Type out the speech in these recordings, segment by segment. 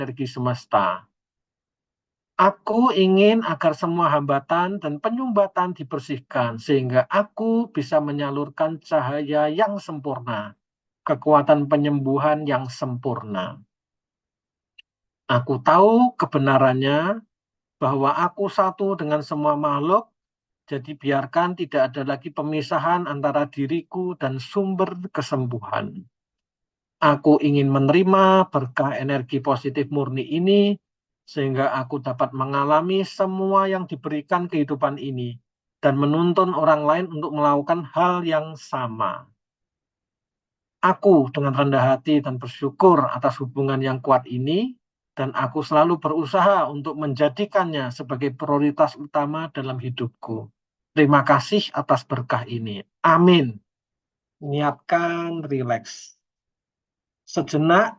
energi semesta. Aku ingin agar semua hambatan dan penyumbatan dibersihkan, sehingga aku bisa menyalurkan cahaya yang sempurna, kekuatan penyembuhan yang sempurna. Aku tahu kebenarannya bahwa aku satu dengan semua makhluk, jadi biarkan tidak ada lagi pemisahan antara diriku dan sumber kesembuhan. Aku ingin menerima berkah energi positif murni ini, sehingga aku dapat mengalami semua yang diberikan kehidupan ini, dan menuntun orang lain untuk melakukan hal yang sama. Aku dengan rendah hati dan bersyukur atas hubungan yang kuat ini, dan aku selalu berusaha untuk menjadikannya sebagai prioritas utama dalam hidupku. Terima kasih atas berkah ini. Amin. Niatkan rileks. Sejenak,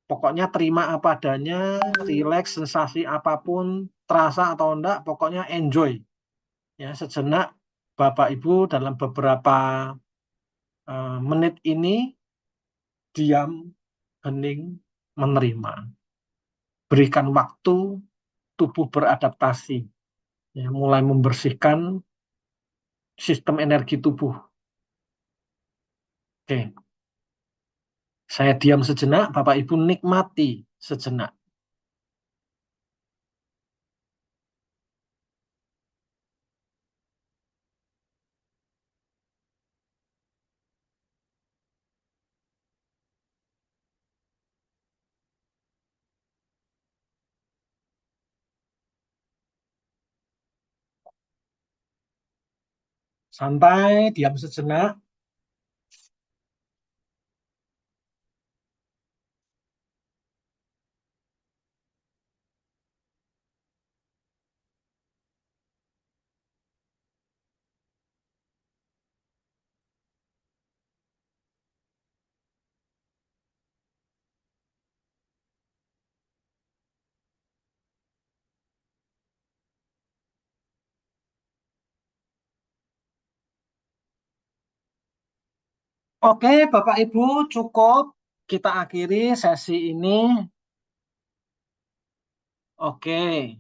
pokoknya terima apa adanya, rileks, sensasi apapun, terasa atau enggak, pokoknya enjoy. Ya, sejenak, Bapak Ibu dalam beberapa menit ini, diam, hening, menerima. Berikan waktu tubuh beradaptasi, ya, mulai membersihkan sistem energi tubuh. Oke, saya diam sejenak, Bapak Ibu nikmati sejenak. Santai, diam sejenak. Oke, Bapak Ibu, cukup. Kita akhiri sesi ini. Oke,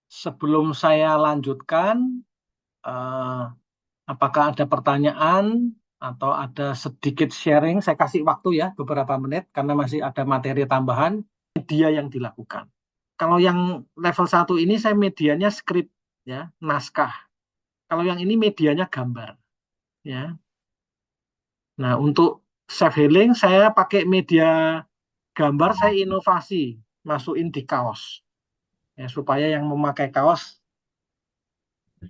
sebelum saya lanjutkan, eh, apakah ada pertanyaan atau ada sedikit sharing? Saya kasih waktu ya, beberapa menit, karena masih ada materi tambahan. Media yang dilakukan. Kalau yang level 1 ini, saya medianya skrip, ya, naskah. Kalau yang ini medianya gambar, ya. Nah, untuk self healing, saya pakai media gambar, saya inovasi, masukin di kaos, ya, supaya yang memakai kaos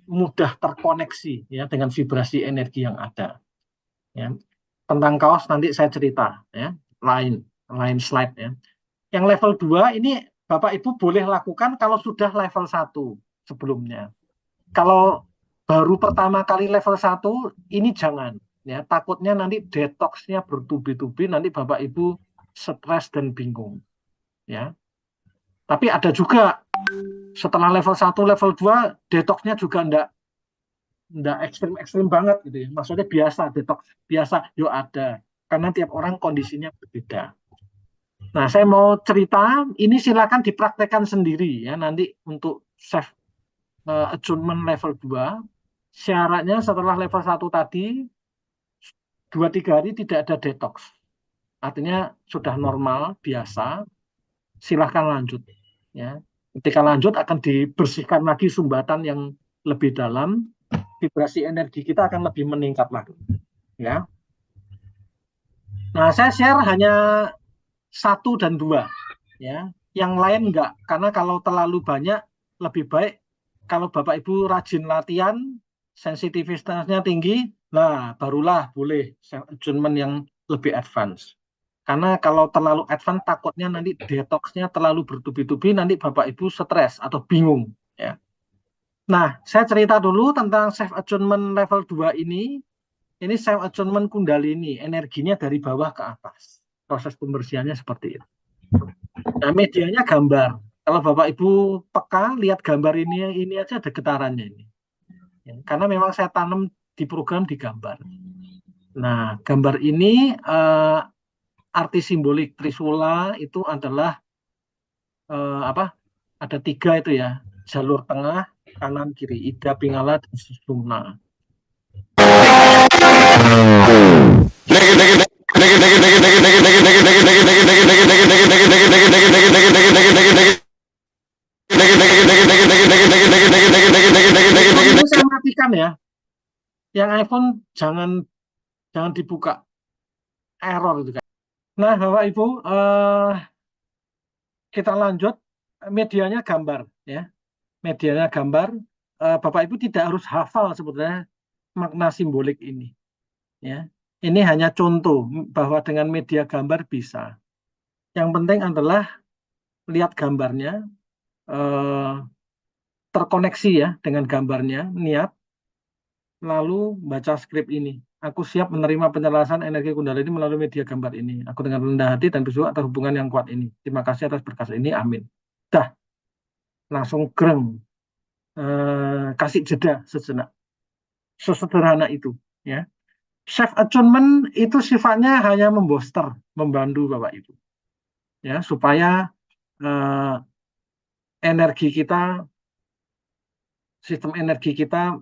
mudah terkoneksi, ya, dengan vibrasi energi yang ada. Ya. Tentang kaos nanti saya cerita, ya, lain slide, ya. Yang level 2 ini Bapak Ibu boleh lakukan kalau sudah level 1 sebelumnya. Kalau baru pertama kali level 1 ini jangan, ya, takutnya nanti detoksnya bertubi-tubi, nanti Bapak Ibu stres dan bingung, ya. Tapi ada juga setelah level 1, level 2 detoksnya juga enggak ekstrim-ekstrim banget gitu ya. Maksudnya biasa, detoks biasa, yuk ada. Karena tiap orang kondisinya berbeda. Nah, saya mau cerita, ini silakan dipraktekkan sendiri ya, nanti untuk self attunement level 2. Syaratnya setelah level 1 tadi, 2-3 hari tidak ada detox. Artinya sudah normal, biasa, silahkan lanjut. Ya. Ketika lanjut akan dibersihkan lagi sumbatan yang lebih dalam, vibrasi energi kita akan lebih meningkat lagi. Ya. Nah, saya share hanya 1 dan 2. Ya. Yang lain enggak, karena kalau terlalu banyak, lebih baik kalau Bapak Ibu rajin latihan, sensitivitasnya tinggi, nah barulah boleh self-attunement yang lebih advance. Karena kalau terlalu advance, takutnya nanti detoxnya terlalu bertubi-tubi, nanti Bapak Ibu stres atau bingung. Ya. Nah, saya cerita dulu tentang self-attunement level 2 ini. Ini self-attunement Kundalini, energinya dari bawah ke atas. Proses pembersihannya seperti itu. Nah, medianya gambar. Kalau Bapak Ibu peka, lihat gambar ini aja ada getarannya ini. Ya, karena memang saya tanam di program di gambar. Nah, gambar ini arti simbolik Trisula itu adalah apa? Ada 3 itu ya, jalur tengah, kanan, kiri, Ida, Pingala, dan Susumna. iPhone itu saya matikan ya. Yang iPhone jangan dibuka, error itu kan. Nah, Bapak Ibu, kita lanjut. Medianya gambar ya. Medianya gambar. Bapak Ibu tidak harus hafal sebetulnya makna simbolik ini. Ya, ini hanya contoh bahwa dengan media gambar bisa. Yang penting adalah lihat gambarnya, terkoneksi ya dengan gambarnya, niat, lalu baca skrip ini. Aku siap menerima penjelasan energi Kundalini melalui media gambar ini. Aku dengan rendah hati dan bersyukur atas hubungan yang kuat ini. Terima kasih atas berkas ini. Amin. Dah, langsung greng. Kasih jeda sejenak. Sesederhana itu. Ya. Self attunement itu sifatnya hanya memboster, membantu Bapak Ibu. Ya, supaya energi kita, sistem energi kita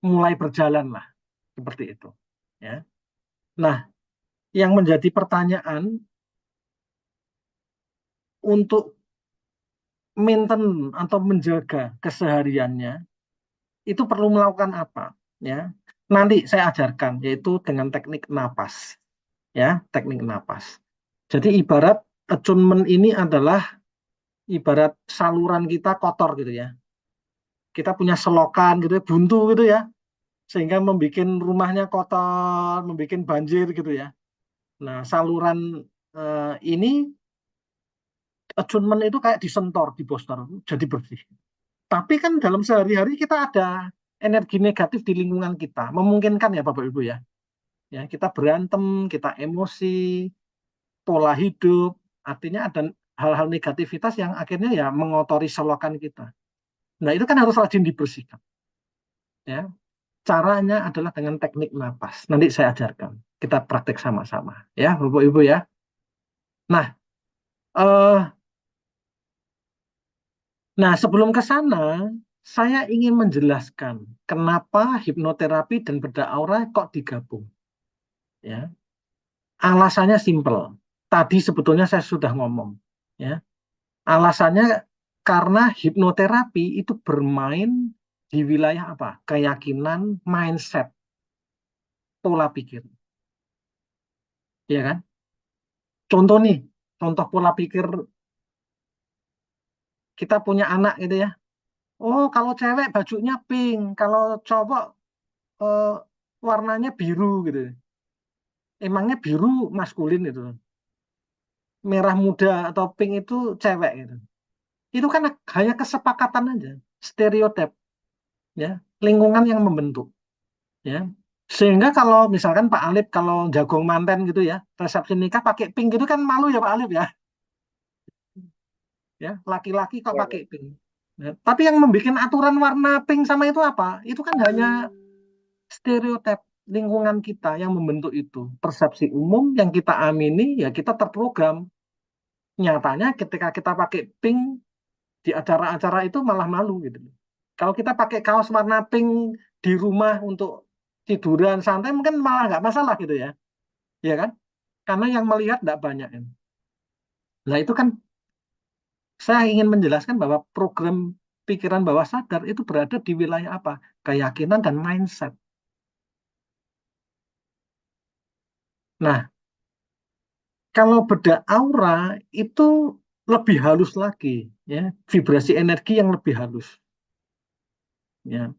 mulai berjalan lah. Seperti itu. Ya. Nah, yang menjadi pertanyaan untuk maintain atau menjaga kesehariannya itu perlu melakukan apa ya, nanti saya ajarkan yaitu dengan teknik napas ya, teknik napas. Jadi ibarat attunement ini adalah ibarat saluran kita kotor gitu ya, kita punya selokan gitu ya, buntu gitu ya, sehingga membuat rumahnya kotor, membuat banjir gitu ya. Nah, saluran ini attunement itu kayak disentor, dibooster, jadi bersih. Tapi kan dalam sehari-hari kita ada energi negatif di lingkungan kita. Memungkinkan ya Bapak Ibu ya. Ya, kita berantem, kita emosi, pola hidup, artinya ada hal-hal negativitas yang akhirnya ya mengotori selokan kita. Nah, itu kan harus rajin dibersihkan. Ya. Caranya adalah dengan teknik napas. Nanti saya ajarkan. Kita praktek sama-sama. Ya, Bapak Ibu ya. Nah, eh, sebelum ke sana, saya ingin menjelaskan kenapa hipnoterapi dan bedah aura kok digabung. Ya, alasannya simpel. Tadi sebetulnya saya sudah ngomong. Ya, alasannya karena hipnoterapi itu bermain di wilayah apa? Keyakinan, mindset, pola pikir. Ya kan? Contoh nih, contoh pola pikir, kita punya anak gitu ya. Oh, kalau cewek bajunya pink, kalau cowok eh, warnanya biru gitu. Emangnya biru maskulin itu, merah muda atau pink itu cewek gitu. Itu kan hanya kesepakatan aja, stereotip, ya, lingkungan yang membentuk, ya. Sehingga kalau misalkan Pak Alip kalau jagung manten gitu ya, resepsi nikah pakai pink gitu kan malu ya Pak Alip ya, ya, laki-laki kok Ya, pakai pink. Nah, tapi yang membuat aturan warna pink sama itu apa? Itu kan hanya stereotip lingkungan kita yang membentuk itu. Persepsi umum yang kita amini, ya kita terprogram. Nyatanya ketika kita pakai pink di acara-acara itu malah malu gitu. Kalau kita pakai kaos warna pink di rumah untuk tiduran santai mungkin malah nggak masalah gitu ya, ya kan? Karena yang melihat nggak banyak. Nah itu kan saya ingin menjelaskan bahwa program pikiran bawah sadar itu berada di wilayah apa? Keyakinan dan mindset. Nah, kalau beda aura itu lebih halus lagi, ya, vibrasi energi yang lebih halus, ya,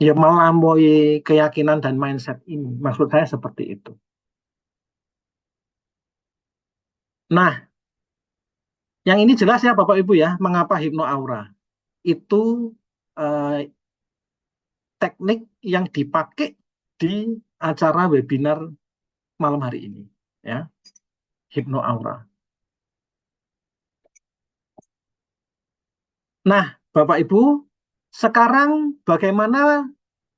ya melampaui keyakinan dan mindset ini. Maksud saya seperti itu. Nah, yang ini jelas ya Bapak Ibu ya, mengapa hipno aura itu eh, teknik yang dipakai di acara webinar malam hari ini, ya, hipno aura. Nah, Bapak Ibu, sekarang bagaimana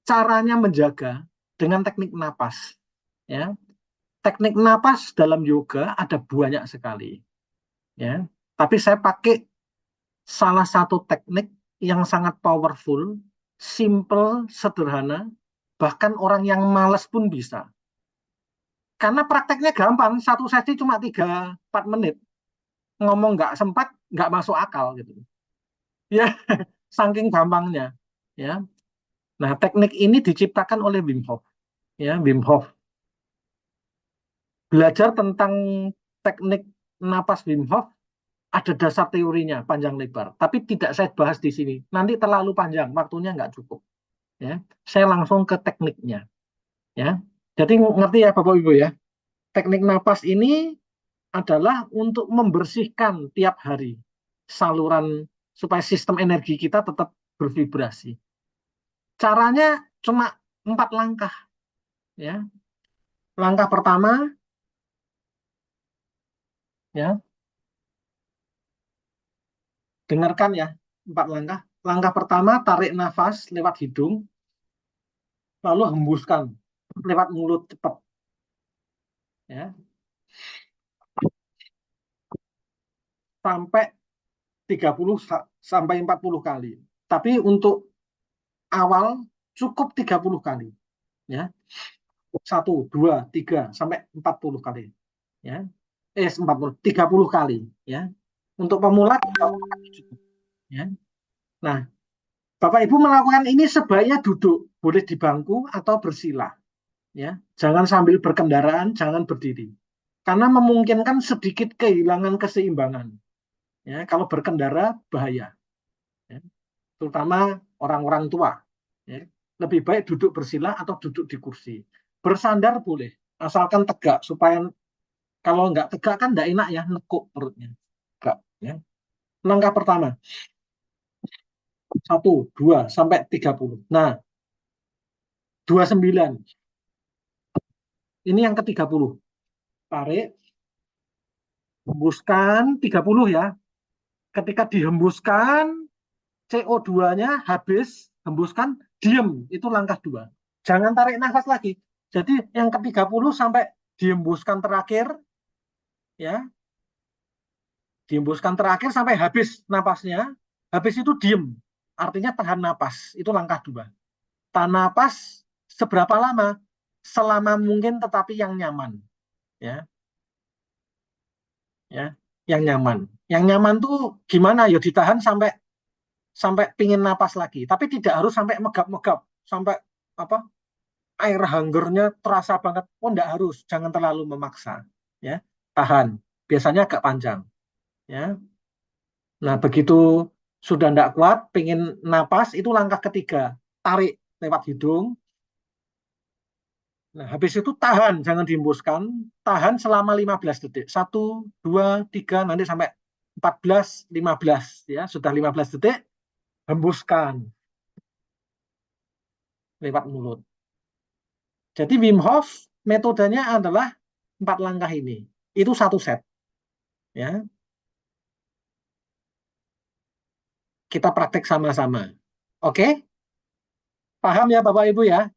caranya menjaga dengan teknik napas, ya. teknik napas dalam yoga ada banyak sekali, ya. Tapi saya pakai salah satu teknik yang sangat powerful, simple, sederhana, bahkan orang yang malas pun bisa. Karena prakteknya gampang, satu sesi cuma 3-4 menit. Ngomong nggak sempat, nggak masuk akal gitu. Ya, saking gampangnya. Ya. Nah, teknik ini diciptakan oleh Wim Hof. Ya, Wim Hof. Belajar tentang teknik napas Wim Hof ada dasar teorinya panjang lebar, tapi tidak saya bahas di sini. Nanti terlalu panjang, waktunya nggak cukup. Ya, saya langsung ke tekniknya. Ya, jadi ngerti ya Bapak Ibu ya. Teknik napas ini adalah untuk membersihkan tiap hari saluran supaya sistem energi kita tetap bervibrasi. Caranya cuma 4 langkah. Ya, langkah pertama, ya, dengarkan ya, 4 langkah. Langkah pertama, tarik nafas lewat hidung, lalu hembuskan lewat mulut cepat. Ya, sampai 30 sampai 40 kali. Tapi untuk awal cukup 30 kali. Ya, 1, 2, 3 sampai 40 kali. Ya, 30 kali. Ya, untuk pemula 30 kali cukup. Ya. Nah, Bapak Ibu melakukan ini sebaiknya duduk, boleh di bangku atau bersila. Ya, jangan sambil berkendaraan, jangan berdiri, karena memungkinkan sedikit kehilangan keseimbangan. Ya, kalau berkendara bahaya, ya, terutama orang-orang tua. Ya, lebih baik duduk bersila atau duduk di kursi. Bersandar boleh, asalkan tegak supaya kalau nggak tegak kan nggak enak ya, nekuk perutnya. Tegak, ya. Langkah pertama, 1, 2 sampai 30. Nah, 29. Ini yang ke-30. Tarik, hembuskan 30 ya. Ketika dihembuskan, CO2-nya habis, hembuskan, diem. Itu langkah 2. Jangan tarik nafas lagi. Jadi yang ke-30 sampai dihembuskan terakhir, ya, dihembuskan terakhir sampai habis napasnya, habis itu diem. Artinya tahan napas. Itu langkah 2. Tahan napas seberapa lama? Selama mungkin tetapi yang nyaman. Ya, ya, yang nyaman. Yang nyaman tuh gimana? Ya ditahan sampai sampai pingin napas lagi, tapi tidak harus sampai megap-megap, sampai apa air hanggernya terasa banget. Oh, enggak harus, jangan terlalu memaksa. Ya, tahan. Biasanya agak panjang. Ya, nah begitu sudah enggak kuat, pingin napas, itu langkah ketiga, tarik lewat hidung. Nah, habis itu tahan, jangan dihembuskan. Tahan selama 15 detik. 1, 2, 3, nanti sampai 14, 15. Ya, sudah 15 detik, hembuskan lewat mulut. Jadi Wim Hof metodenya adalah 4 langkah ini. Itu satu set. Ya, kita praktek sama-sama. Oke, paham ya Bapak Ibu ya?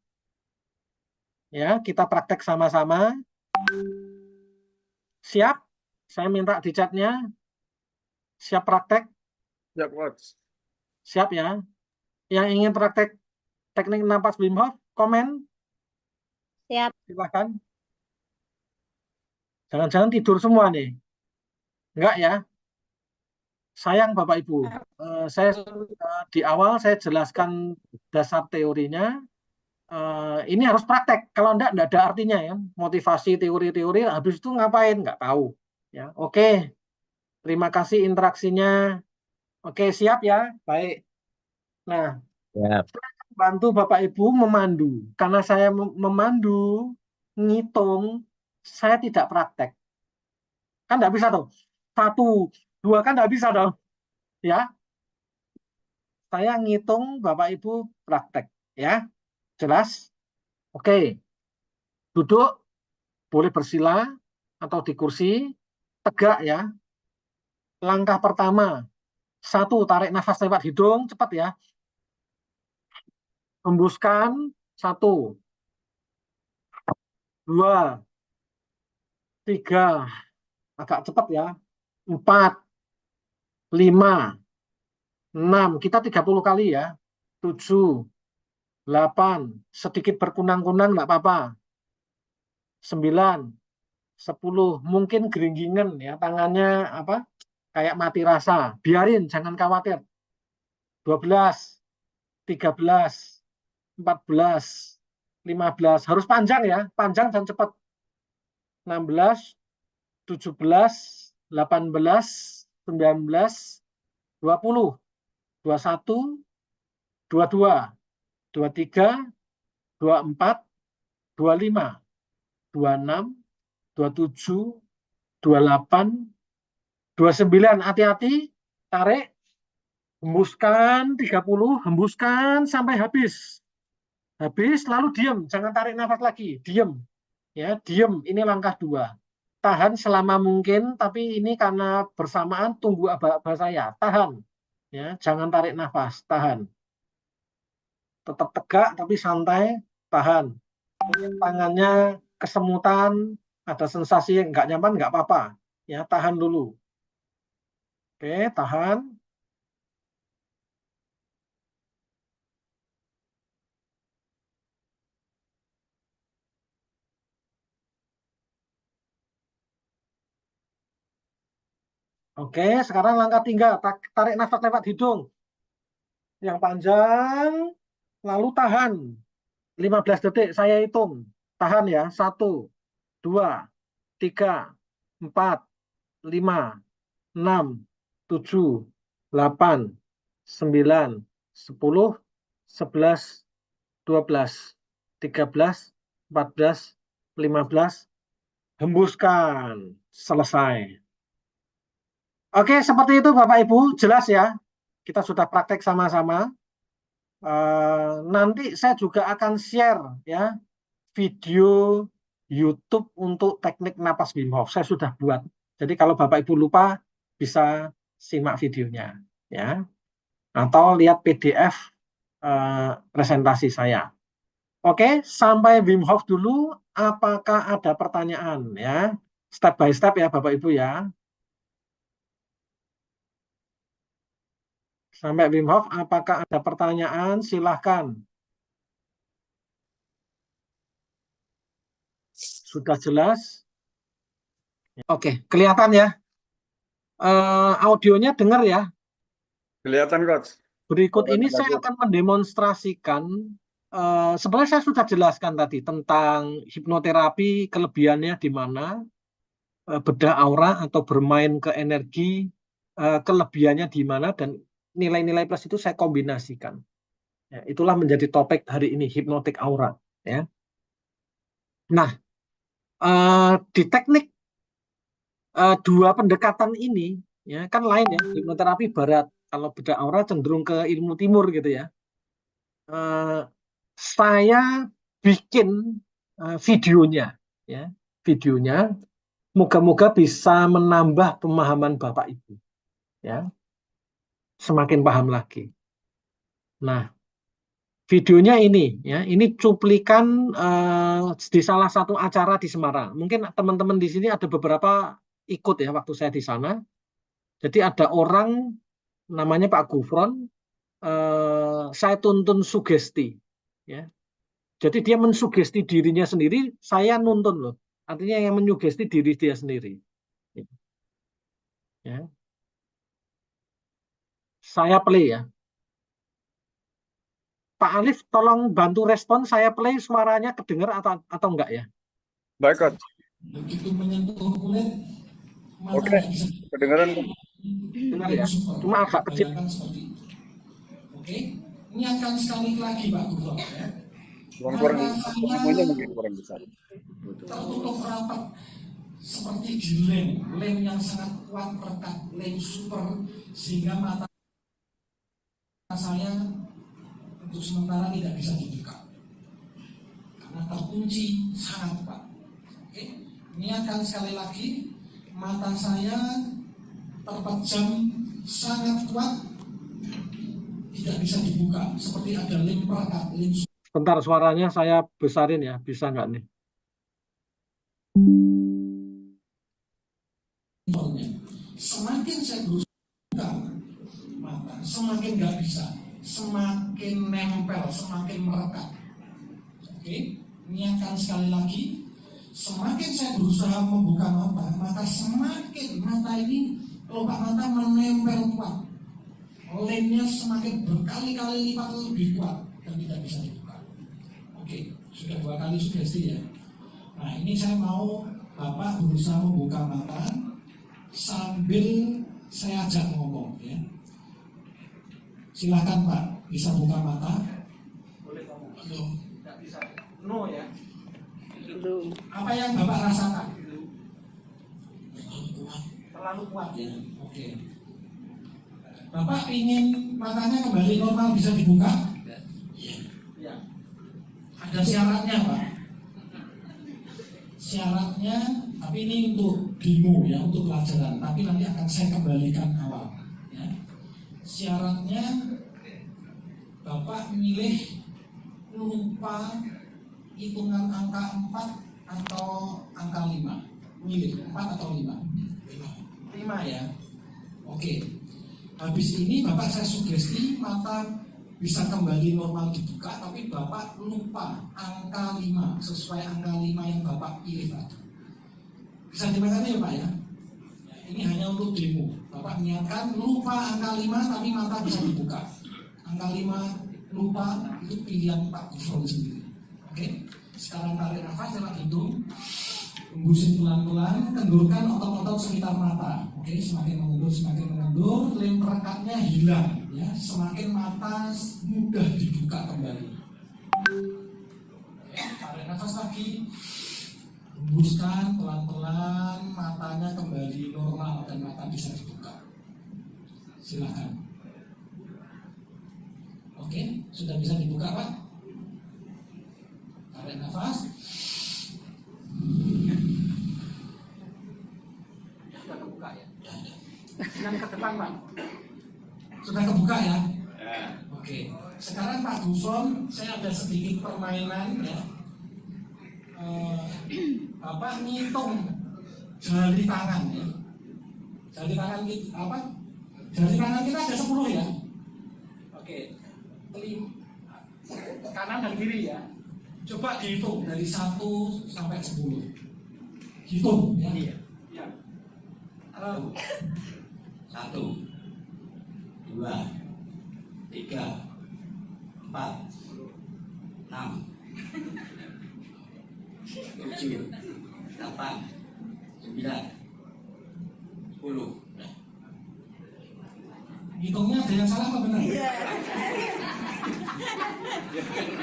Ya, kita praktek sama-sama. Siap? Saya minta di chatnya. Siap praktek? Ya, Coach. Siap ya? Yang ingin praktek teknik napas Wim Hof, komen. Siap. Silakan. Jangan-jangan tidur semua nih. Enggak ya? Sayang Bapak Ibu. Saya di awal saya jelaskan dasar teorinya. Ini harus praktek. Kalau enggak ada artinya ya. Motivasi teori-teori, habis itu ngapain? Nggak tahu. Ya, oke. Terima kasih interaksinya. Oke, siap ya. Baik. Nah, Ya. bantu Bapak Ibu memandu. Karena saya memandu, ngitung, saya tidak praktek. Kan nggak bisa tuh. 1, 2 kan nggak bisa dong. Ya, saya ngitung, Bapak Ibu praktek. Ya, jelas? Oke, duduk, boleh bersila atau di kursi, tegak ya. Langkah pertama, 1, tarik nafas lewat hidung, cepat ya. Hembuskan, 1, 2, 3, agak cepat ya, 4, 5, 6, kita 30 kali ya, 7, 8, sedikit berkunang-kunang nggak apa-apa, 9, 10, mungkin geringgingen ya, tangannya apa, kayak mati rasa, biarin, jangan khawatir, 12, 13, 14, 15, harus panjang ya, panjang dan cepat, 16, 17, 18, 19, 20, 21, 22, 23, 24, 25, 26, 27, 28, 29. Hati-hati, tarik, hembuskan 30, hembuskan sampai habis. Habis, lalu diam, jangan tarik nafas lagi, diam. Ya, diam, ini langkah 2. Tahan selama mungkin, tapi ini karena bersamaan tunggu aba-aba saya. Tahan. Ya, jangan tarik nafas, tahan. Tetap tegak tapi santai, tahan. Mungkin tangannya kesemutan, ada sensasi yang nggak nyaman, nggak apa-apa. Ya, tahan dulu. Oke, tahan. Oke, sekarang langkah 3, tarik nafas lewat hidung. Yang panjang, lalu tahan. 15 detik, saya hitung. Tahan ya, 1, 2, 3, 4, 5, 6, 7, 8, 9, 10, 11, 12, 13, 14, 15, hembuskan. Selesai. Oke, seperti itu Bapak Ibu, jelas ya. Kita sudah praktek sama-sama. Nanti saya juga akan share ya video YouTube untuk teknik napas Wim Hof. Saya sudah buat. Jadi kalau Bapak Ibu lupa bisa simak videonya ya. Atau lihat PDF presentasi saya. Oke, sampai Wim Hof dulu. Apakah ada pertanyaan ya? Step by step ya Bapak Ibu ya. Sampai Wim Hof, apakah ada pertanyaan? Silahkan. Sudah jelas? Oke, kelihatan ya. Audionya dengar ya. Kelihatan, Coach. Berikut ini saya akan mendemonstrasikan, sebenarnya saya sudah jelaskan tadi tentang hipnoterapi, kelebihannya di mana, bedah aura atau bermain ke energi, kelebihannya di mana, dan nilai-nilai plus itu saya kombinasikan. Ya, itulah menjadi topik hari ini, hipnotik aura. Ya. Nah, di teknik dua pendekatan ini, ya kan lain ya, hipnoterapi barat, kalau bedah aura cenderung ke ilmu timur gitu ya. Saya bikin videonya, ya, videonya. Moga-moga bisa menambah pemahaman Bapak Ibu, ya, semakin paham lagi. Nah, videonya ini, ya, ini cuplikan di salah satu acara di Semarang. Mungkin teman-teman di sini ada beberapa ikut ya waktu saya di sana. Jadi ada orang namanya Pak Gufron, saya tuntun sugesti, ya. Jadi dia mensugesti dirinya sendiri, saya nuntun loh. Artinya yang menyugesti diri dia sendiri. Ya. Saya play ya. Pak Alif, tolong bantu respon. Saya play suaranya kedengar atau enggak ya? Baik, Coach. Begitu menyentuh kulit, Oke, kedengaran. Dengar ya. Cuma agak kecil. Seperti itu. Oke, niatkan sekali lagi Pak Gufron ya. Kurang semuanya mungkin kurang besar. Tertutup rapat seperti di lem yang sangat kuat, rekat, lem super, sehingga mata saya untuk sementara tidak bisa dibuka karena terkunci sangat kuat. Oke, niatkan sekali lagi, mata saya terpejam sangat kuat, tidak bisa dibuka, seperti ada lem perekat, lem. Bentar, suaranya saya besarin ya, bisa nggak nih? saya berusaha buka mata, semakin nggak bisa, semakin nempel, semakin merekat. Oke, niatkan sekali lagi. Semakin saya berusaha membuka mata, maka semakin mata ini, kelopak mata menempel kuat. Lemnya semakin berkali-kali lipat lebih kuat dan tidak bisa dibuka. Oke, sudah 2 kali sugesti ya. Nah, ini saya mau Bapak berusaha membuka mata sambil saya ajak ngomong ya. Silakan Pak, bisa buka mata. Boleh ngomong. Belum. Nggak bisa. No ya. Belum. Apa yang Bapak rasakan? Terlalu kuat. Ya, oke. Bapak ingin matanya kembali normal bisa dibuka? Iya. Ya. Ada syaratnya Pak. Syaratnya, tapi ini untuk demo ya, untuk pelajaran. Tapi nanti akan saya kembalikan awal. Ya. Syaratnya Bapak milih lupa hitungan angka 4 atau angka 5. Milih 4 atau 5? 5 ya. Oke. Habis ini Bapak saya sugesti mata bisa kembali normal dibuka, tapi Bapak lupa angka 5 sesuai angka 5 yang Bapak pilih tadi. Bisa dimengerti ya Pak ya? Ini hanya untuk demo. Bapak niatkan lupa angka 5 tapi mata bisa dibuka. Angka 5 lupa itu pilihan Pak Gufron sendiri. Oke? Sekarang tarik nafas lewat hidung. Hembusin pelan-pelan, kendurkan otot-otot sekitar mata. Oke, semakin mengendur, lem perekatnya hilang. Ya, semakin mata mudah dibuka kembali. Oke, tarik nafas lagi. Hembuskan pelan-pelan, matanya kembali normal dan mata bisa dibuka. Silakan. Oke, sudah bisa dibuka Pak? Tarik nafas. Sudah kebuka ya. Yang ke depan Pak. Sudah kebuka ya? Oke. Sekarang Pak Gufron, saya ada sedikit permainan ya. Bapak ngitung jari tangan ya. Jari tangan kita apa? Jari tangan kita ada 10 ya. Oke. Kanan dan kiri ya. Coba dihitung dari 1 sampai 10. Hitung ya. Iya. 1, 2, 3, 4, 6, 7, 8, 9, 10. Hitungnya ada yang salah apa benar?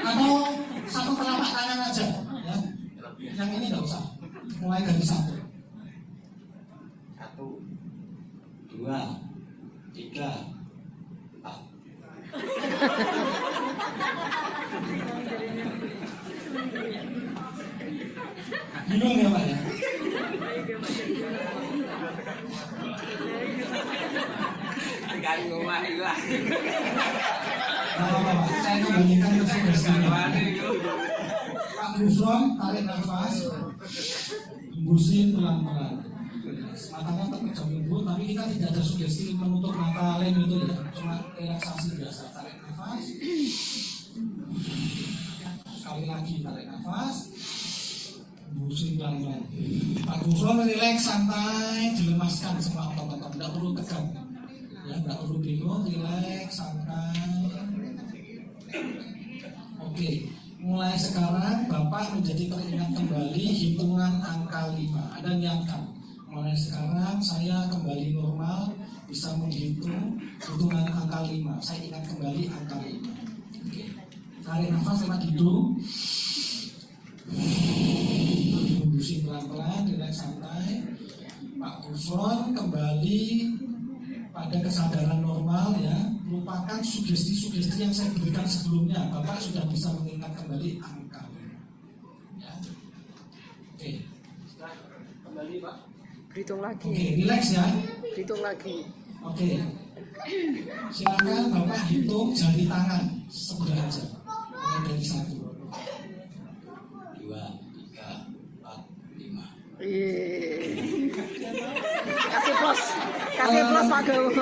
Atau satu telapak tangan aja ya. Yang ini nggak usah. Mulai dari 1. 2, 3, 4. Bingung ya Pak ya? Nah, Pak, saya kembalikan ke sugestinya. Pak Gufron, tarik nafas, hembusin pelan-pelan. Matanya tetap pejam lembut, tapi kita tidak ada sugesti menutup mata lem itu ya, cuma relaksasi biasa. Tarik nafas. Sekali lagi tarik nafas. Hembusin pelan-pelan. Pak Gufron relax, santai, dilemaskan semua otot-otot, tidak perlu tegang. Ya, nggak perlu bingung, relax, santai. Oke, mulai sekarang Bapak menjadi teringat kembali hitungan angka 5. Ada niatkan. Mulai sekarang saya kembali normal, bisa menghitung hitungan angka 5. Saya ingat kembali angka 5. Oke. Tarik nafas lewat hidung. Hembusin pelan-pelan, relax, santai. Pak Gufron kembali pada kesadaran normal ya. Lupakan sugesti-sugesti yang saya berikan sebelumnya. Bapak sudah bisa mengingat kembali angka. Ya. Oke. Setelah kembali Pak. Hitung lagi. Oke, relax ya. Hitung lagi. Oke. Silakan Bapak hitung jari tangan sebelah aja. Mulai dari 1. 2, 3, 4, 5. Kasih plus. Kasih plus Pak Gawo.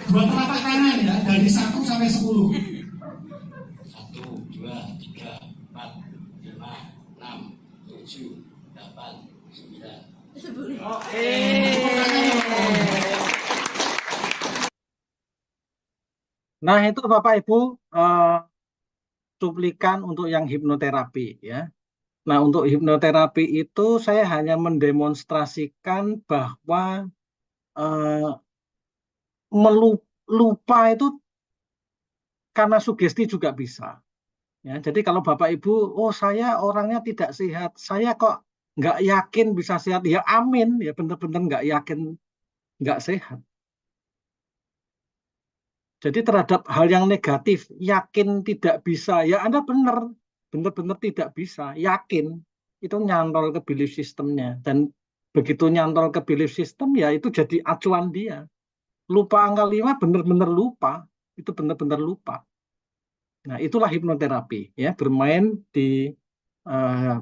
Dua telapak tangan ya, dari 1 sampai 10. 1, 2, 3, 4, 5, 6, 7, 8, 9. Nah, itu Bapak Ibu cuplikan untuk yang hipnoterapi ya. Nah, untuk hipnoterapi itu saya hanya mendemonstrasikan bahwa lupa itu karena sugesti juga bisa. Ya, jadi kalau Bapak Ibu, oh saya orangnya tidak sehat, saya kok nggak yakin bisa sehat, ya amin, ya benar-benar nggak yakin nggak sehat. Jadi terhadap hal yang negatif, yakin tidak bisa, ya Anda benar-benar tidak bisa, yakin, itu nyantol ke belief systemnya. Dan begitu nyantol ke belief system, ya itu jadi acuan dia. Lupa angka 5, benar-benar lupa, itu benar-benar lupa. Nah, itulah hipnoterapi, ya, bermain di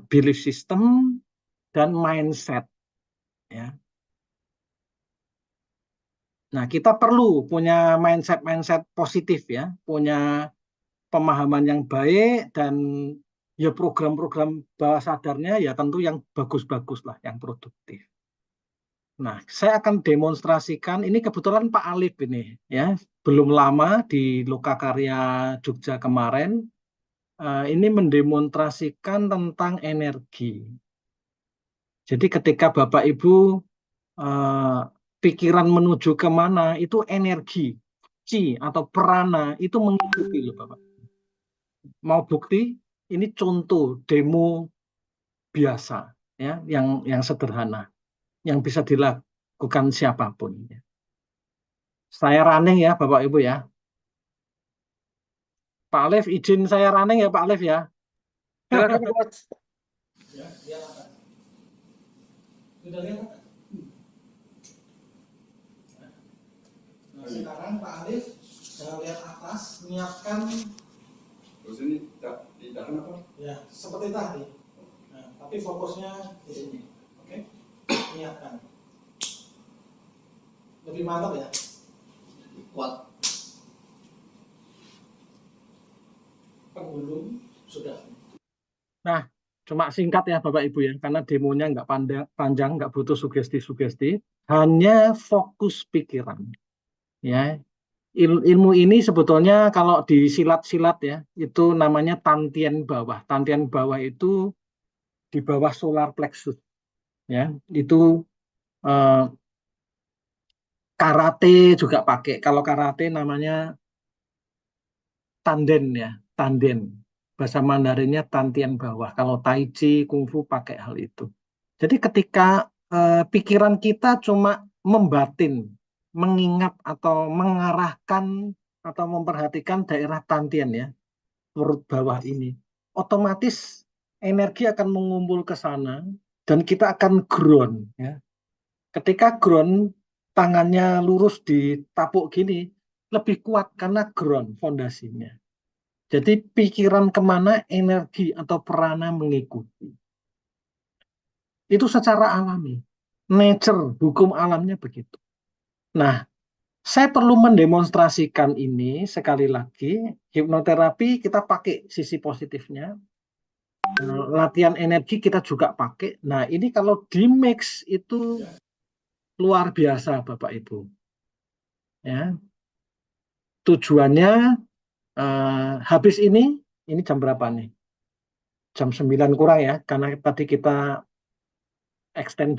belief system dan mindset, ya. Nah, kita perlu punya mindset positif ya, punya pemahaman yang baik dan ya program-program bawah sadarnya ya tentu yang bagus-bagus lah, yang produktif. Nah, saya akan demonstrasikan ini kebetulan Pak Alif ini ya, belum lama di Lokakarya Jogja kemarin ini mendemonstrasikan tentang energi. Jadi ketika Bapak Ibu pikiran menuju kemana itu energi, chi atau prana itu mengikuti loh Bapak. Mau bukti? Ini contoh demo biasa ya, yang sederhana, yang bisa dilakukan siapapun. Saya running ya Bapak Ibu ya. Pak Alif izin saya running ya Pak Alif ya. Silakan Coach. Ya, sudah lihat? Nah, sekarang Pak Alif jangan lihat atas, niatkan Terus ini tidak apa? ya seperti tadi. Nah, tapi fokusnya di sini, oke? Niatkan. Lebih mantap ya. Kuat. Penghulu sudah. Nah, cuma singkat ya Bapak Ibu ya, karena demonya nggak panjang, nggak butuh sugesti-sugesti, hanya fokus pikiran. Ya, ilmu ini sebetulnya kalau di silat-silat ya, itu namanya tantian bawah. Tantian bawah itu di bawah solar plexus. Ya, itu karate juga pakai. Kalau karate namanya tanden ya, tanden. Bahasa Mandarinnya tantian bawah. Kalau tai chi, kungfu pakai hal itu. Jadi ketika pikiran kita cuma membatin, mengingat atau mengarahkan atau memperhatikan daerah tantian ya, perut bawah ini, otomatis energi akan mengumpul ke sana dan kita akan ground ya. Ketika ground, tangannya lurus ditapuk gini, lebih kuat karena ground fondasinya. Jadi pikiran kemana energi atau prana mengikuti. Itu secara alami. Nature, hukum alamnya begitu. Nah, saya perlu mendemonstrasikan ini sekali lagi. Hipnoterapi kita pakai sisi positifnya. Latihan energi kita juga pakai. Nah, ini kalau di mix itu luar biasa Bapak Ibu. Ya. Tujuannya habis ini jam berapa nih? Jam 9 kurang ya, karena tadi kita extend